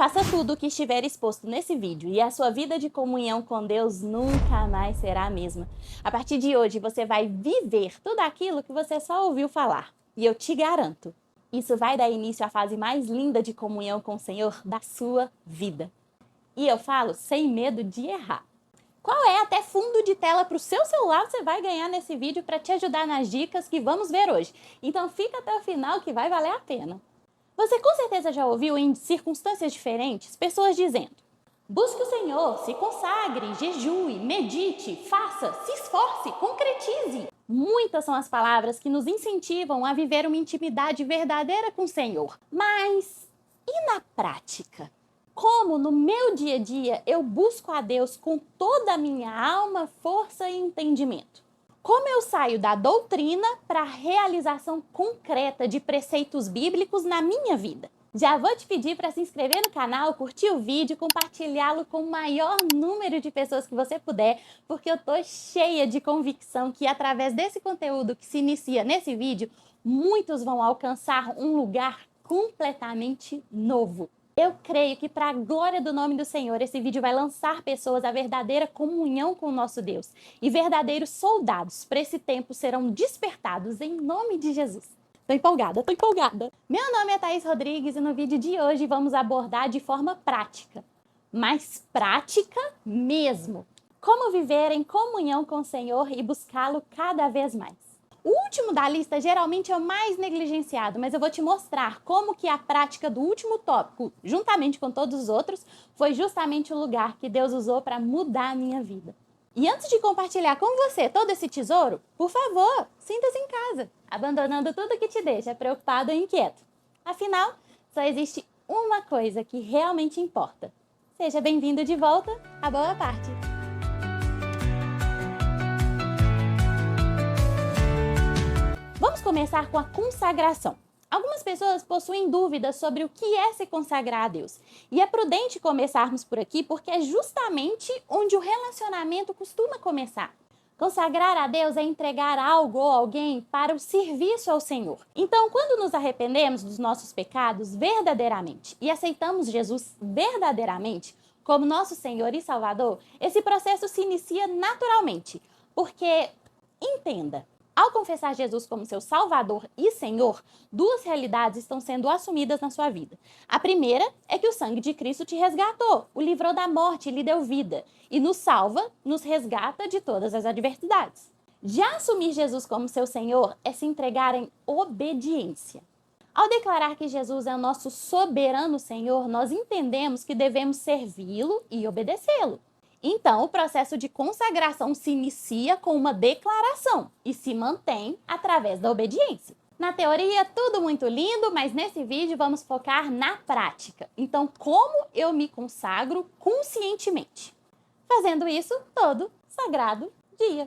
Faça tudo o que estiver exposto nesse vídeo e a sua vida de comunhão com Deus nunca mais será a mesma. A partir de hoje, você vai viver tudo aquilo que você só ouviu falar. E eu te garanto, isso vai dar início à fase mais linda de comunhão com o Senhor da sua vida. E eu falo sem medo de errar. Qual é até fundo de tela para o seu celular você vai ganhar nesse vídeo para te ajudar nas dicas que vamos ver hoje. Então fica até o final que vai valer a pena. Você com certeza já ouviu em circunstâncias diferentes pessoas dizendo: busque o Senhor, se consagre, jejue, medite, faça, se esforce, concretize. Muitas são as palavras que nos incentivam a viver uma intimidade verdadeira com o Senhor. Mas e na prática? Como no meu dia a dia eu busco a Deus com toda a minha alma, força e entendimento? Como eu saio da doutrina para a realização concreta de preceitos bíblicos na minha vida? Já vou te pedir para se inscrever no canal, curtir o vídeo, compartilhá-lo com o maior número de pessoas que você puder, porque eu tô cheia de convicção que através desse conteúdo que se inicia nesse vídeo, muitos vão alcançar um lugar completamente novo. Eu creio que para a glória do nome do Senhor, esse vídeo vai lançar pessoas à verdadeira comunhão com o nosso Deus. E verdadeiros soldados para esse tempo serão despertados em nome de Jesus. Tô empolgada. Meu nome é Thaís Rodrigues e no vídeo de hoje vamos abordar de forma prática. Mas prática mesmo. Como viver em comunhão com o Senhor e buscá-lo cada vez mais. O último da lista geralmente é o mais negligenciado, mas eu vou te mostrar como que a prática do último tópico, juntamente com todos os outros, foi justamente o lugar que Deus usou para mudar a minha vida. E antes de compartilhar com você todo esse tesouro, por favor, sinta-se em casa, abandonando tudo que te deixa preocupado ou inquieto. Afinal, só existe uma coisa que realmente importa. Seja bem-vindo de volta à boa parte. Vamos começar com a consagração. Algumas pessoas possuem dúvidas sobre o que é se consagrar a Deus. E é prudente começarmos por aqui porque é justamente onde o relacionamento costuma começar. Consagrar a Deus é entregar algo ou alguém para o serviço ao Senhor. Então, quando nos arrependemos dos nossos pecados verdadeiramente e aceitamos Jesus verdadeiramente como nosso Senhor e Salvador, esse processo se inicia naturalmente. Porque, entenda, ao confessar Jesus como seu Salvador e Senhor, duas realidades estão sendo assumidas na sua vida. A primeira é que o sangue de Cristo te resgatou, o livrou da morte e lhe deu vida, e nos salva, nos resgata de todas as adversidades. Já assumir Jesus como seu Senhor é se entregar em obediência. Ao declarar que Jesus é o nosso soberano Senhor, nós entendemos que devemos servi-lo e obedecê-lo. Então, o processo de consagração se inicia com uma declaração e se mantém através da obediência. Na teoria, tudo muito lindo, mas nesse vídeo vamos focar na prática. Então, como eu me consagro conscientemente? Fazendo isso todo sagrado dia.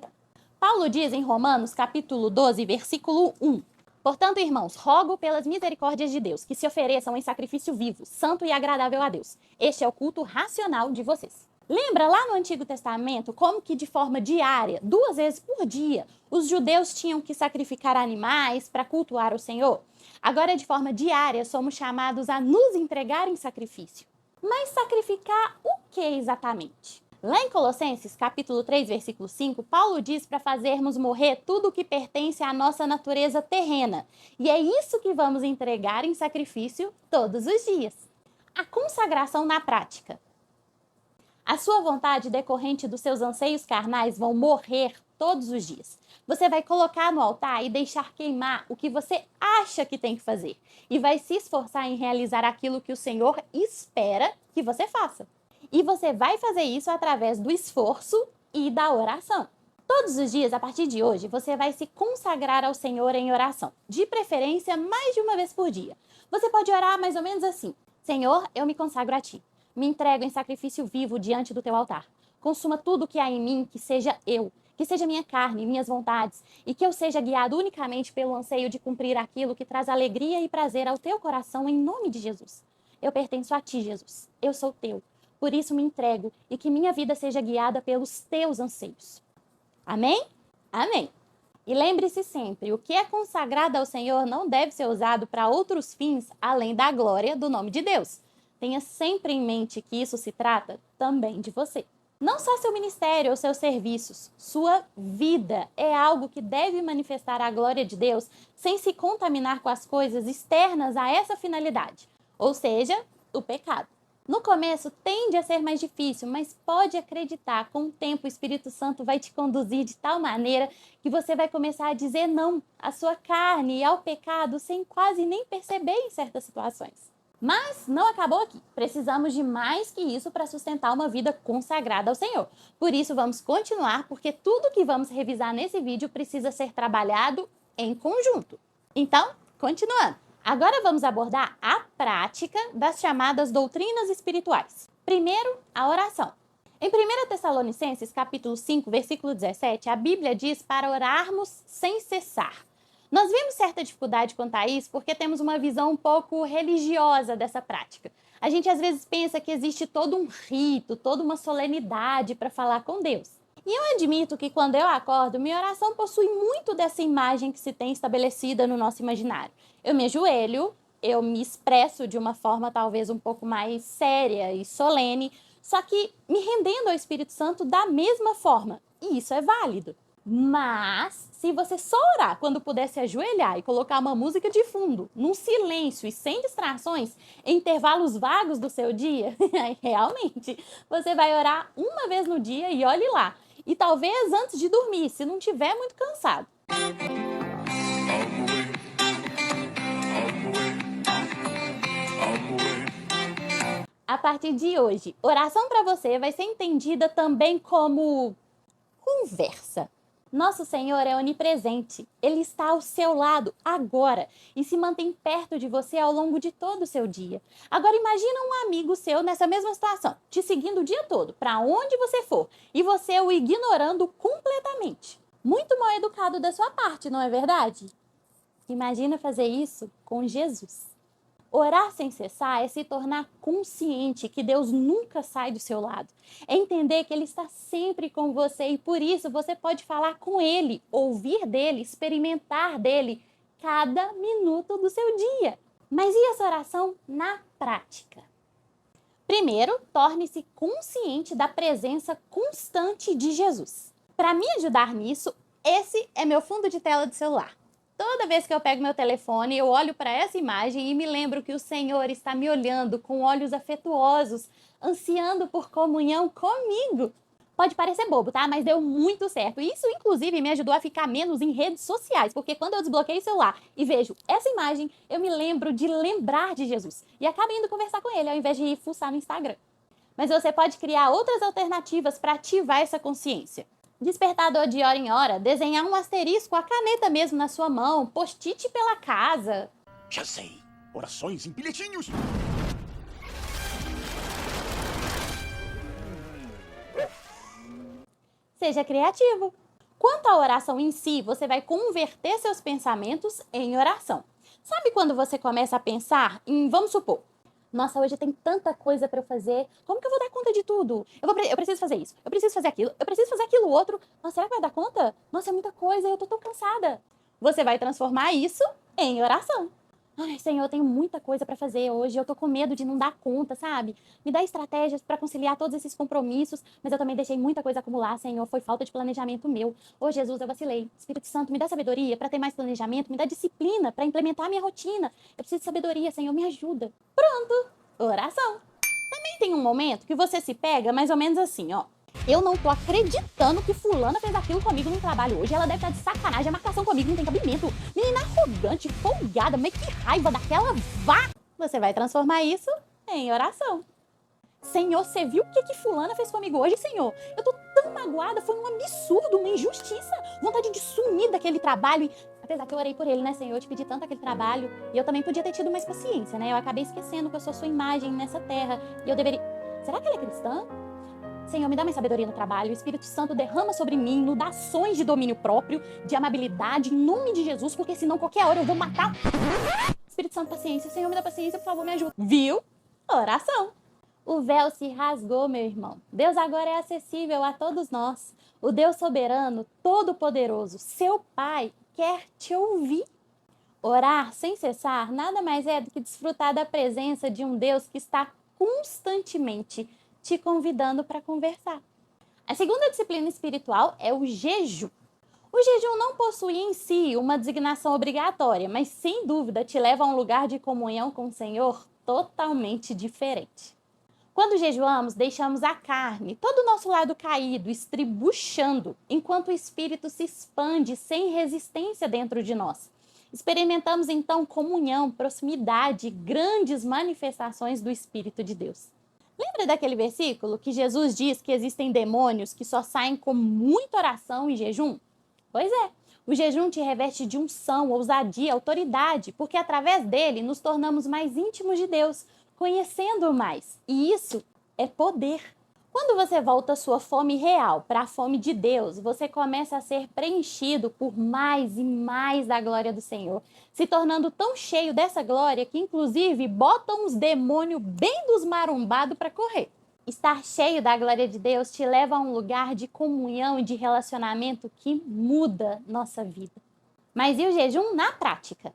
Paulo diz em Romanos, capítulo 12, versículo 1. Portanto, irmãos, rogo pelas misericórdias de Deus que se ofereçam em sacrifício vivo, santo e agradável a Deus. Este é o culto racional de vocês. Lembra lá no Antigo Testamento como que de forma diária, 2 vezes por dia, os judeus tinham que sacrificar animais para cultuar o Senhor? Agora, de forma diária, somos chamados a nos entregar em sacrifício. Mas sacrificar o que exatamente? Lá em Colossenses, capítulo 3, versículo 5, Paulo diz para fazermos morrer tudo o que pertence à nossa natureza terrena. E é isso que vamos entregar em sacrifício todos os dias. A consagração na prática. A sua vontade decorrente dos seus anseios carnais vão morrer todos os dias. Você vai colocar no altar e deixar queimar o que você acha que tem que fazer. E vai se esforçar em realizar aquilo que o Senhor espera que você faça. E você vai fazer isso através do esforço e da oração. Todos os dias, a partir de hoje, você vai se consagrar ao Senhor em oração. De preferência, mais de uma vez por dia. Você pode orar mais ou menos assim: Senhor, eu me consagro a Ti. Me entrego em sacrifício vivo diante do teu altar. Consuma tudo que há em mim, que seja eu, que seja minha carne, minhas vontades, e que eu seja guiado unicamente pelo anseio de cumprir aquilo que traz alegria e prazer ao teu coração em nome de Jesus. Eu pertenço a ti, Jesus. Eu sou teu. Por isso me entrego e que minha vida seja guiada pelos teus anseios. Amém? Amém. E lembre-se sempre, o que é consagrado ao Senhor não deve ser usado para outros fins além da glória do nome de Deus. tenha sempre em mente que isso se trata também de você. Não só seu ministério ou seus serviços, sua vida é algo que deve manifestar a glória de Deus sem se contaminar com as coisas externas a essa finalidade, ou seja, o pecado. No começo tende a ser mais difícil, mas pode acreditar, com o tempo o Espírito Santo vai te conduzir de tal maneira que você vai começar a dizer não à sua carne e ao pecado sem quase nem perceber em certas situações. Mas não acabou aqui. Precisamos de mais que isso para sustentar uma vida consagrada ao Senhor. Por isso vamos continuar, porque tudo que vamos revisar nesse vídeo precisa ser trabalhado em conjunto. Então, continuando. Agora vamos abordar a prática das chamadas doutrinas espirituais. Primeiro, a oração. Em 1 Tessalonicenses, capítulo 5, versículo 17, a Bíblia diz para orarmos sem cessar. Nós vimos certa dificuldade quanto a isso porque temos uma visão um pouco religiosa dessa prática. A gente às vezes pensa que existe todo um rito, toda uma solenidade para falar com Deus. E eu admito que quando eu acordo, minha oração possui muito dessa imagem que se tem estabelecida no nosso imaginário. Eu me ajoelho, eu me expresso de uma forma talvez um pouco mais séria e solene, só que me rendendo ao Espírito Santo da mesma forma. E isso é válido. Mas, se você só orar quando puder se ajoelhar e colocar uma música de fundo, num silêncio e sem distrações, em intervalos vagos do seu dia, realmente, você vai orar uma vez no dia e olhe lá. E talvez antes de dormir, se não estiver muito cansado. A partir de hoje, oração para você vai ser entendida também como conversa. Nosso Senhor é onipresente. Ele está ao seu lado agora e se mantém perto de você ao longo de todo o seu dia. Agora imagina um amigo seu nessa mesma situação, te seguindo o dia todo, para onde você for, e você o ignorando completamente. Muito mal educado da sua parte, não é verdade? Imagina fazer isso com Jesus. Orar sem cessar é se tornar consciente que Deus nunca sai do seu lado. É entender que Ele está sempre com você e por isso você pode falar com Ele, ouvir dEle, experimentar dEle cada minuto do seu dia. Mas e essa oração na prática? Primeiro, torne-se consciente da presença constante de Jesus. Para me ajudar nisso, esse é meu fundo de tela do celular. Toda vez que eu pego meu telefone, eu olho para essa imagem e me lembro que o Senhor está me olhando com olhos afetuosos, ansiando por comunhão comigo. Pode parecer bobo, tá? Mas deu muito certo. Isso, inclusive, me ajudou a ficar menos em redes sociais, porque quando eu desbloqueio o celular e vejo essa imagem, eu me lembro de lembrar de Jesus e acabo indo conversar com ele, ao invés de ir fuçar no Instagram. Mas você pode criar outras alternativas para ativar essa consciência. Despertador de hora em hora, desenhar um asterisco, a caneta mesmo na sua mão, post-it pela casa. Já sei, orações em bilhetinhos. Seja criativo. Quanto à oração em si, você vai converter seus pensamentos em oração. Sabe quando você começa a pensar em, vamos supor, nossa, hoje tem tanta coisa para eu fazer, como que eu vou dar conta de tudo? Eu preciso fazer isso, eu preciso fazer aquilo, eu preciso fazer aquilo outro. Nossa, será que vai dar conta? Nossa, é muita coisa, eu tô tão cansada. Você vai transformar isso em oração. Ai, Senhor, eu tenho muita coisa para fazer hoje, eu tô com medo de não dar conta, sabe? Me dá estratégias para conciliar todos esses compromissos, mas eu também deixei muita coisa acumular, Senhor, foi falta de planejamento meu. Ô, Jesus, eu vacilei. Espírito Santo, me dá sabedoria para ter mais planejamento, me dá disciplina para implementar a minha rotina. Eu preciso de sabedoria, Senhor, me ajuda. Pronto, oração. Também tem um momento que você se pega mais ou menos assim, ó. Eu não tô acreditando que fulana fez aquilo comigo no trabalho hoje. Ela deve estar de sacanagem. A marcação comigo não tem cabimento. Menina arrogante, folgada, mas que raiva daquela vá. Você vai transformar isso em oração. Senhor, você viu o que fulana fez comigo hoje, Senhor? Eu tô tão magoada, foi um absurdo, uma injustiça. Vontade de sumir daquele trabalho. Apesar que eu orei por ele, né, Senhor? Eu te pedi tanto aquele trabalho. E eu também podia ter tido mais paciência, né? Eu acabei esquecendo que eu sou sua imagem nessa terra. E eu deveria... Será que ela é cristã? Senhor, me dá mais sabedoria no trabalho. O Espírito Santo derrama sobre mim inundações de domínio próprio, de amabilidade, em nome de Jesus, porque senão qualquer hora eu vou matar. Espírito Santo, paciência. Senhor, me dá paciência, por favor, me ajuda. Viu? Oração. O véu se rasgou, meu irmão. Deus agora é acessível a todos nós. O Deus soberano, todo-poderoso, seu Pai, quer te ouvir. Orar sem cessar nada mais é do que desfrutar da presença de um Deus que está constantemente te convidando para conversar. A segunda disciplina espiritual é o jejum. O jejum não possui em si uma designação obrigatória, mas sem dúvida te leva a um lugar de comunhão com o Senhor totalmente diferente. Quando jejuamos, deixamos a carne, todo o nosso lado caído, estribuchando, enquanto o Espírito se expande sem resistência dentro de nós. Experimentamos então comunhão, proximidade, grandes manifestações do Espírito de Deus. Lembra daquele versículo que Jesus diz que existem demônios que só saem com muita oração e jejum? Pois é, o jejum te reveste de unção, ousadia, autoridade, porque através dele nos tornamos mais íntimos de Deus, conhecendo-o mais. E isso é poder. Quando você volta a sua fome real para a fome de Deus, você começa a ser preenchido por mais e mais da glória do Senhor, se tornando tão cheio dessa glória que inclusive botam os demônios bem dos marombados para correr. Estar cheio da glória de Deus te leva a um lugar de comunhão e de relacionamento que muda nossa vida. Mas e o jejum na prática?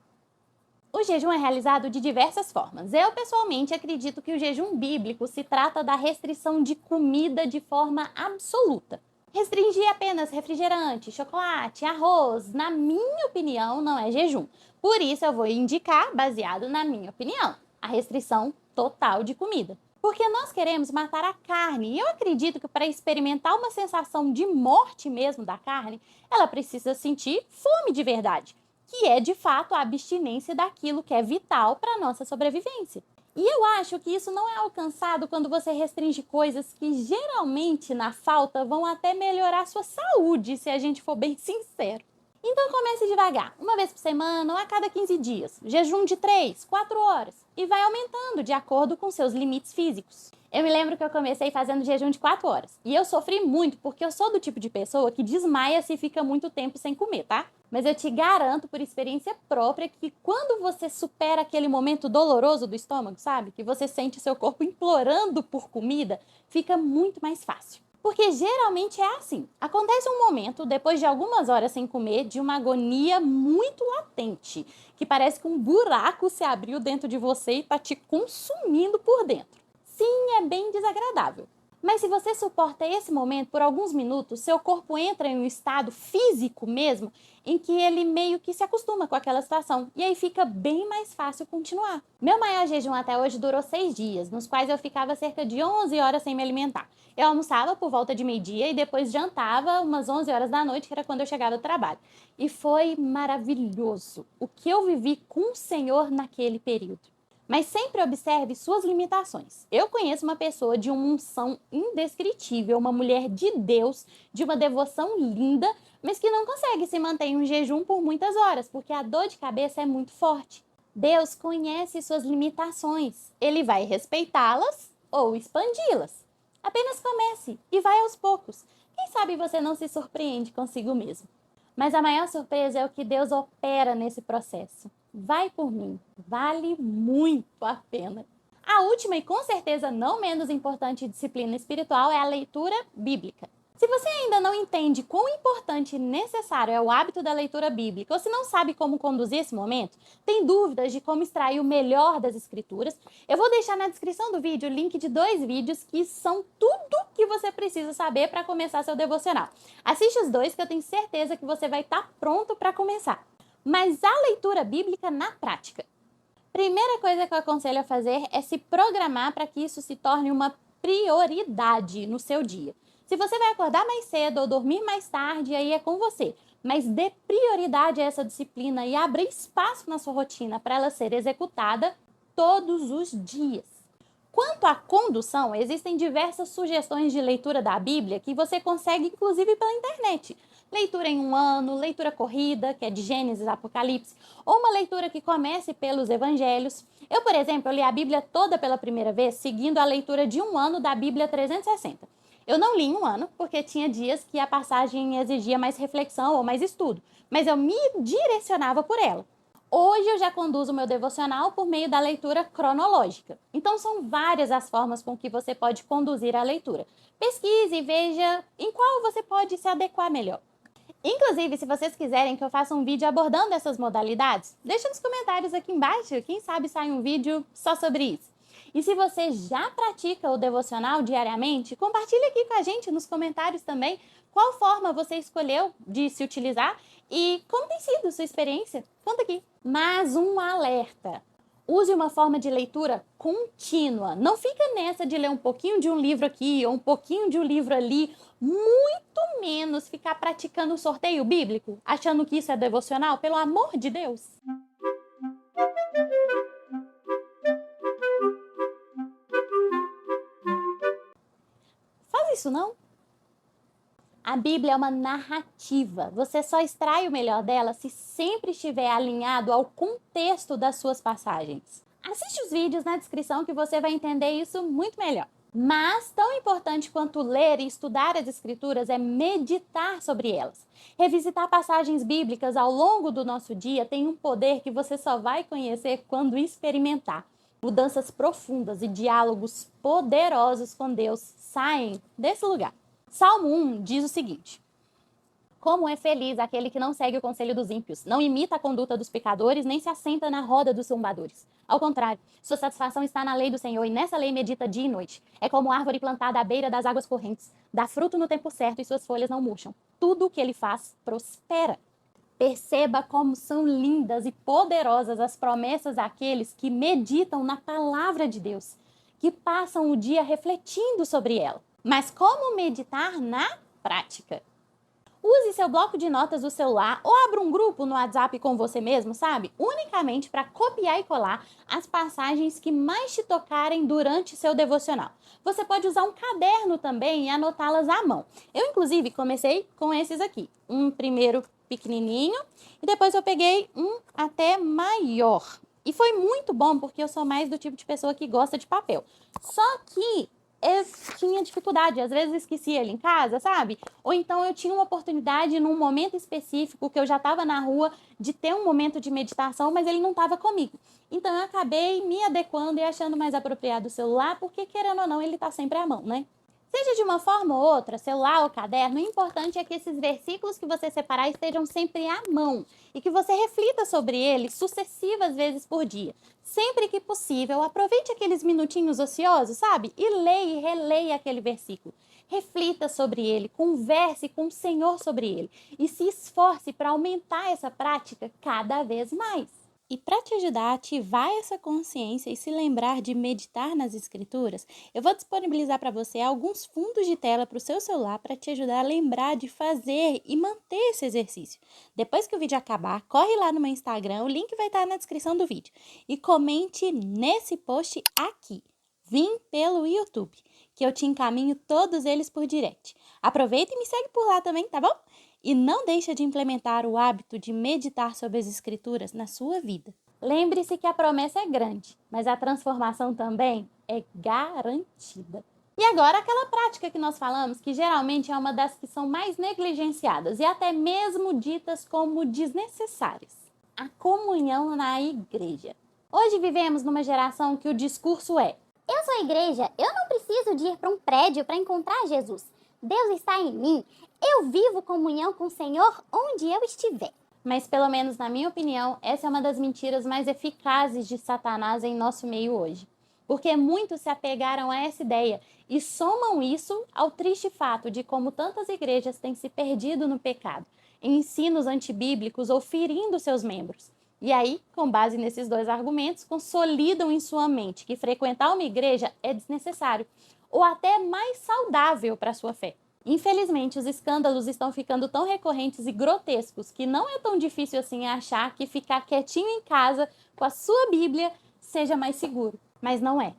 O jejum é realizado de diversas formas. Eu, pessoalmente, acredito que o jejum bíblico se trata da restrição de comida de forma absoluta. Restringir apenas refrigerante, chocolate, arroz, na minha opinião, não é jejum. Por isso, eu vou indicar, baseado na minha opinião, a restrição total de comida. Porque nós queremos matar a carne. E eu acredito que para experimentar uma sensação de morte mesmo da carne, ela precisa sentir fome de verdade, que é de fato a abstinência daquilo que é vital para a nossa sobrevivência. E eu acho que isso não é alcançado quando você restringe coisas que geralmente na falta vão até melhorar a sua saúde, se a gente for bem sincero. Então comece devagar, uma vez por semana ou a cada 15 dias, jejum de 3, 4 horas e vai aumentando de acordo com seus limites físicos. Eu me lembro que eu comecei fazendo jejum de 4 horas e eu sofri muito porque eu sou do tipo de pessoa que desmaia se fica muito tempo sem comer, tá? Mas eu te garanto por experiência própria que quando você supera aquele momento doloroso do estômago, sabe? Que você sente seu corpo implorando por comida, fica muito mais fácil. Porque geralmente é assim. Acontece um momento, depois de algumas horas sem comer, de uma agonia muito latente, que parece que um buraco se abriu dentro de você e está te consumindo por dentro. Sim, é bem desagradável. Mas se você suporta esse momento por alguns minutos, seu corpo entra em um estado físico mesmo, em que ele meio que se acostuma com aquela situação. E aí fica bem mais fácil continuar. Meu maior jejum até hoje durou 6 dias, nos quais eu ficava cerca de 11 horas sem me alimentar. Eu almoçava por volta de meio-dia e depois jantava umas 11 horas da noite, que era quando eu chegava do trabalho. E foi maravilhoso o que eu vivi com o Senhor naquele período. Mas sempre observe suas limitações. Eu conheço uma pessoa de uma unção indescritível, uma mulher de Deus, de uma devoção linda, mas que não consegue se manter em um jejum por muitas horas, porque a dor de cabeça é muito forte. Deus conhece suas limitações. Ele vai respeitá-las ou expandi-las. Apenas comece e vai aos poucos. Quem sabe você não se surpreende consigo mesmo. Mas a maior surpresa é o que Deus opera nesse processo. Vai por mim, vale muito a pena. A última e com certeza não menos importante disciplina espiritual é a leitura bíblica. Se você ainda não entende quão importante e necessário é o hábito da leitura bíblica, ou se não sabe como conduzir esse momento, tem dúvidas de como extrair o melhor das escrituras, eu vou deixar na descrição do vídeo o link de 2 vídeos que são tudo que você precisa saber para começar seu devocional. Assiste os 2 que eu tenho certeza que você vai estar pronto para começar. Mas a leitura bíblica na prática. Primeira coisa que eu aconselho a fazer é se programar para que isso se torne uma prioridade no seu dia. Se você vai acordar mais cedo ou dormir mais tarde, aí é com você. Mas dê prioridade a essa disciplina e abra espaço na sua rotina para ela ser executada todos os dias. Quanto à condução, existem diversas sugestões de leitura da Bíblia que você consegue inclusive pela internet. Leitura em um ano, leitura corrida, que é de Gênesis, Apocalipse, ou uma leitura que comece pelos evangelhos. Eu, por exemplo, li a Bíblia toda pela primeira vez, seguindo a leitura de um ano da Bíblia 360. Eu não li em um ano, porque tinha dias que a passagem exigia mais reflexão ou mais estudo, mas eu me direcionava por ela. Hoje eu já conduzo o meu devocional por meio da leitura cronológica. Então são várias as formas com que você pode conduzir a leitura. Pesquise e veja em qual você pode se adequar melhor. Inclusive, se vocês quiserem que eu faça um vídeo abordando essas modalidades, deixa nos comentários aqui embaixo, quem sabe sai um vídeo só sobre isso. E se você já pratica o devocional diariamente, compartilhe aqui com a gente nos comentários também qual forma você escolheu de se utilizar e como tem sido sua experiência. Conta aqui. Mas um alerta. Use uma forma de leitura contínua. Não fica nessa de ler um pouquinho de um livro aqui ou um pouquinho de um livro ali. Muito menos ficar praticando o sorteio bíblico, achando que isso é devocional, pelo amor de Deus. Faz isso não. A Bíblia é uma narrativa. Você só extrai o melhor dela se sempre estiver alinhado ao contexto das suas passagens. Assiste os vídeos na descrição que você vai entender isso muito melhor. Mas tão importante quanto ler e estudar as Escrituras é meditar sobre elas. Revisitar passagens bíblicas ao longo do nosso dia tem um poder que você só vai conhecer quando experimentar. Mudanças profundas e diálogos poderosos com Deus saem desse lugar. Salmo 1 diz o seguinte: como é feliz aquele que não segue o conselho dos ímpios, não imita a conduta dos pecadores, nem se assenta na roda dos zombadores. Ao contrário, sua satisfação está na lei do Senhor e nessa lei medita dia e noite. É como árvore plantada à beira das águas correntes, dá fruto no tempo certo e suas folhas não murcham. Tudo o que ele faz prospera. Perceba como são lindas e poderosas as promessas daqueles que meditam na palavra de Deus, que passam o dia refletindo sobre ela. Mas como meditar na prática? Use seu bloco de notas do celular ou abra um grupo no WhatsApp com você mesmo, sabe? Unicamente para copiar e colar as passagens que mais te tocarem durante seu devocional. Você pode usar um caderno também e anotá-las à mão. Eu, inclusive, comecei com esses aqui. Um primeiro pequenininho e depois eu peguei um até maior. E foi muito bom porque eu sou mais do tipo de pessoa que gosta de papel. Só que eu tinha dificuldade, às vezes esquecia ele em casa, sabe? Ou então eu tinha uma oportunidade num momento específico que eu já estava na rua de ter um momento de meditação, mas ele não estava comigo. Então eu acabei me adequando e achando mais apropriado o celular, porque querendo ou não, ele está sempre à mão, né? Seja de uma forma ou outra, celular ou caderno, o importante é que esses versículos que você separar estejam sempre à mão e que você reflita sobre eles sucessivas vezes por dia. Sempre que possível, aproveite aqueles minutinhos ociosos, sabe? E leia e releia aquele versículo. Reflita sobre ele, converse com o Senhor sobre ele e se esforce para aumentar essa prática cada vez mais. E para te ajudar a ativar essa consciência e se lembrar de meditar nas escrituras, eu vou disponibilizar para você alguns fundos de tela para o seu celular para te ajudar a lembrar de fazer e manter esse exercício. Depois que o vídeo acabar, corre lá no meu Instagram, o link vai estar na descrição do vídeo. E comente nesse post aqui, vim pelo YouTube, que eu te encaminho todos eles por direct. Aproveita e me segue por lá também, tá bom? E não deixa de implementar o hábito de meditar sobre as escrituras na sua vida. Lembre-se que a promessa é grande, mas a transformação também é garantida. E agora aquela prática que nós falamos, que geralmente é uma das que são mais negligenciadas e até mesmo ditas como desnecessárias. A comunhão na igreja. Hoje vivemos numa geração que o discurso é: eu sou igreja, eu não preciso de ir para um prédio para encontrar Jesus. Deus está em mim. Eu vivo comunhão com o Senhor onde eu estiver. Mas, pelo menos na minha opinião, essa é uma das mentiras mais eficazes de Satanás em nosso meio hoje. Porque muitos se apegaram a essa ideia e somam isso ao triste fato de como tantas igrejas têm se perdido no pecado, em ensinos antibíblicos ou ferindo seus membros. E aí, com base nesses dois argumentos, consolidam em sua mente que frequentar uma igreja é desnecessário ou até mais saudável para a sua fé. Infelizmente, os escândalos estão ficando tão recorrentes e grotescos que não é tão difícil assim achar que ficar quietinho em casa com a sua Bíblia seja mais seguro. Mas não é.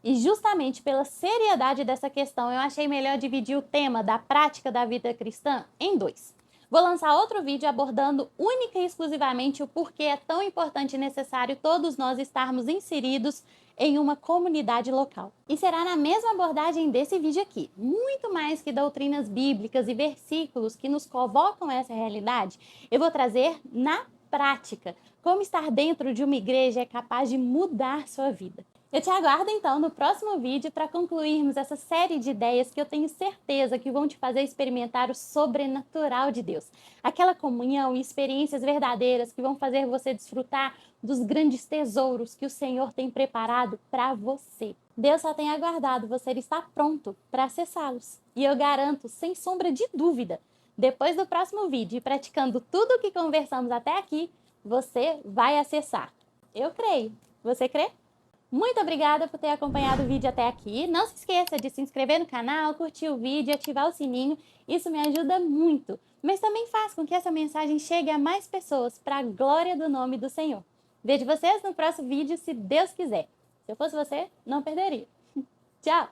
E justamente pela seriedade dessa questão, eu achei melhor dividir o tema da prática da vida cristã em dois. Vou lançar outro vídeo abordando única e exclusivamente o porquê é tão importante e necessário todos nós estarmos inseridos em uma comunidade local. E será na mesma abordagem desse vídeo aqui. Muito mais que doutrinas bíblicas e versículos que nos convocam a essa realidade, eu vou trazer na prática como estar dentro de uma igreja é capaz de mudar sua vida. Eu te aguardo então no próximo vídeo para concluirmos essa série de ideias que eu tenho certeza que vão te fazer experimentar o sobrenatural de Deus. Aquela comunhão e experiências verdadeiras que vão fazer você desfrutar dos grandes tesouros que o Senhor tem preparado para você. Deus só tem aguardado você estar pronto para acessá-los. E eu garanto, sem sombra de dúvida, depois do próximo vídeo e praticando tudo o que conversamos até aqui, você vai acessar. Eu creio. Você crê? Muito obrigada por ter acompanhado o vídeo até aqui. Não se esqueça de se inscrever no canal, curtir o vídeo e ativar o sininho. Isso me ajuda muito, mas também faz com que essa mensagem chegue a mais pessoas para a glória do nome do Senhor. Vejo vocês no próximo vídeo, se Deus quiser. Se eu fosse você, não perderia. Tchau!